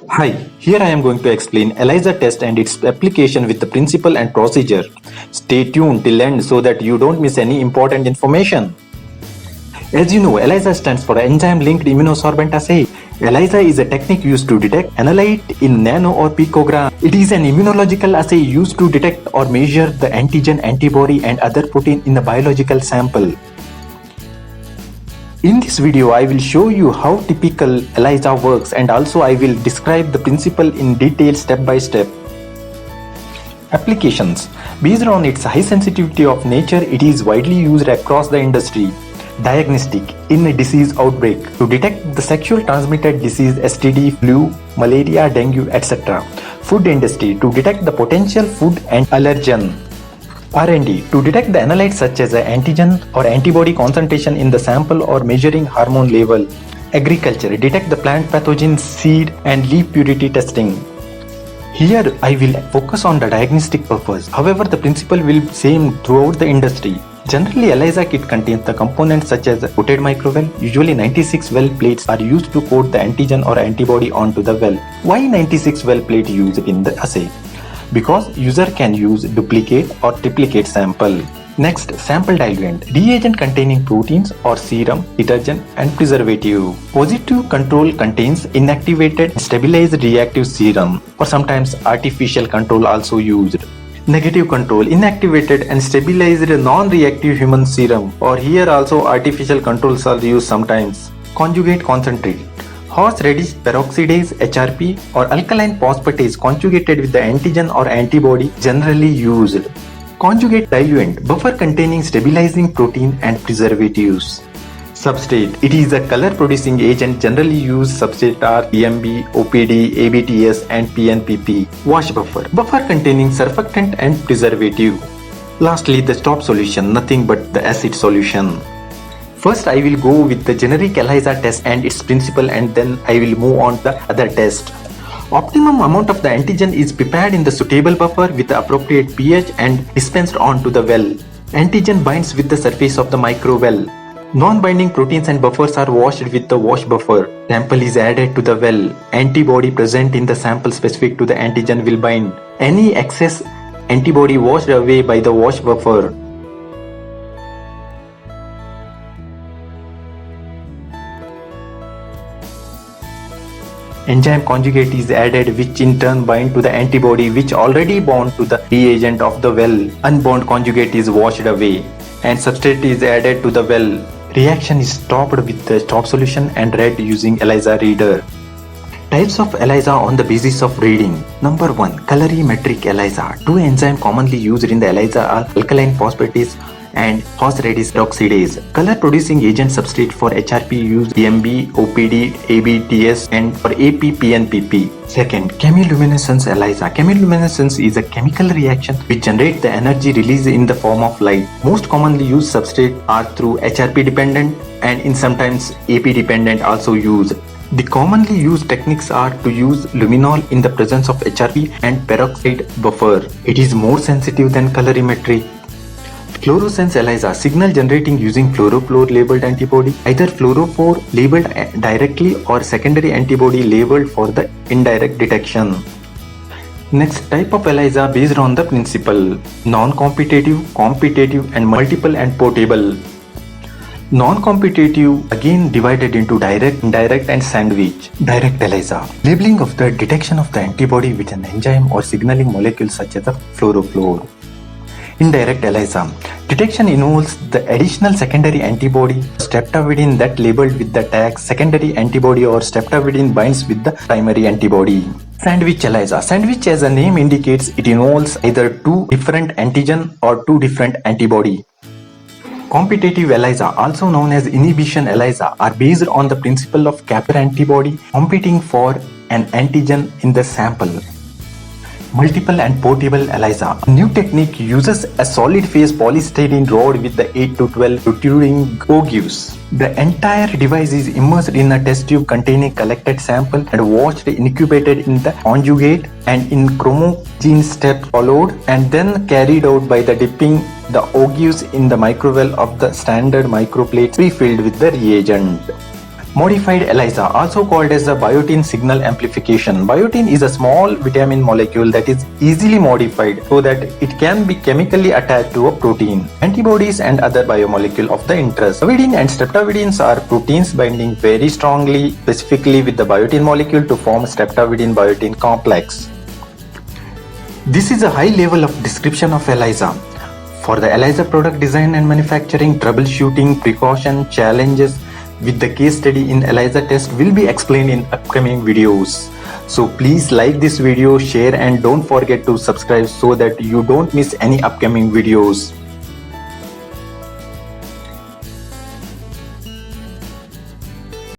Hi, here I am going to explain ELISA test and its application with the principle and procedure. Stay tuned till end so that you don't miss any important information. As you know, ELISA stands for Enzyme-Linked Immunosorbent Assay. ELISA is a technique used to detect analyte in nano or picogram. It is an immunological assay used to detect or measure the antigen, antibody and other protein in a biological sample. In this video, I will show you how typical ELISA works and also I will describe the principle in detail step by step. Applications. Based on its high sensitivity of nature, it is widely used across the industry. Diagnostic. In a disease outbreak, to detect the sexual transmitted disease STD, flu, malaria, dengue, etc. Food industry. To detect the potential food and allergen. R&D, to detect the analytes such as antigen or antibody concentration in the sample or measuring hormone level. Agriculture, detect the plant pathogens, seed and leaf purity testing. Here I will focus on the diagnostic purpose. However, the principle will be same throughout the industry. Generally, ELISA kit contains the components such as coated microwell. Usually 96 well plates are used to coat the antigen or antibody onto the well. Why 96 well plate used in the assay? Because user can use duplicate or triplicate sample. Next, sample diluent. Reagent containing proteins or serum, detergent and preservative. Positive control contains inactivated stabilized reactive serum or sometimes artificial control also used. Negative control, inactivated and stabilized non-reactive human serum or here also artificial controls are used sometimes. Conjugate concentrate. Horseradish peroxidase HRP or alkaline phosphatase conjugated with the antigen or antibody generally used. Conjugate diluent, buffer containing stabilizing protein and preservatives. Substrate, it is a color producing agent generally used. Substrate are EMB, OPD, ABTS and PNPP. Wash buffer, buffer containing surfactant and preservative. Lastly, the stop solution, nothing but the acid solution. First, I will go with the generic ELISA test and its principle and then I will move on to the other test. Optimum amount of the antigen is prepared in the suitable buffer with the appropriate pH and dispensed onto the well. Antigen binds with the surface of the microwell. Non-binding proteins and buffers are washed with the wash buffer. Sample is added to the well. Antibody present in the sample specific to the antigen will bind. Any excess antibody washed away by the wash buffer. Enzyme conjugate is added which in turn bind to the antibody which already bound to the reagent of the well. Unbound conjugate is washed away and substrate is added to the well. Reaction is stopped with the stop solution and read using ELISA reader. Types of ELISA on the basis of reading. Number 1. Colorimetric ELISA. Two enzymes commonly used in the ELISA are alkaline phosphatase and horseradish peroxidase. Color producing agent substrate for HRP use EMB, OPD, ABTS and for AP-PNPP. Second, chemiluminescence ELISA. Chemiluminescence is a chemical reaction which generates the energy released in the form of light. Most commonly used substrate are through HRP dependent and in sometimes AP dependent also used. The commonly used techniques are to use luminol in the presence of HRP and peroxide buffer. It is more sensitive than colorimetry. Fluorescence ELISA, signal generating using fluorophore labeled antibody, either fluorophore labeled directly or secondary antibody labeled for the indirect detection. Next type of ELISA based on the principle, non-competitive, competitive and multiple and portable. Non-competitive again divided into direct, indirect and sandwich. Direct ELISA, labeling of the detection of the antibody with an enzyme or signaling molecule such as the fluorophore. Indirect ELISA, detection involves the additional secondary antibody streptavidin that labeled with the tag secondary antibody or streptavidin binds with the primary antibody. Sandwich ELISA, sandwich as the name indicates it involves either two different antigen or two different antibody. Competitive ELISA, also known as inhibition ELISA, are based on the principle of capture antibody competing for an antigen in the sample. Multiple and portable ELISA. A new technique uses a solid phase polystyrene rod with the 8 to 12 protruding ogives. The entire device is immersed in a test tube containing collected sample and watched incubated in the conjugate and in chromogene step followed and then carried out by the dipping the ogives in the microwell of the standard microplate pre-filled with the reagent. Modified ELISA, also called as the biotin signal amplification. Biotin is a small vitamin molecule that is easily modified so that it can be chemically attached to a protein, antibodies and other biomolecule of the interest. Avidin and streptavidins are proteins binding very strongly, specifically with the biotin molecule to form streptavidin biotin complex. This is a high level of description of ELISA. For the ELISA product design and manufacturing, troubleshooting, precaution, challenges with the case study in ELISA test will be explained in upcoming videos. So please like this video, share and don't forget to subscribe so that you don't miss any upcoming videos.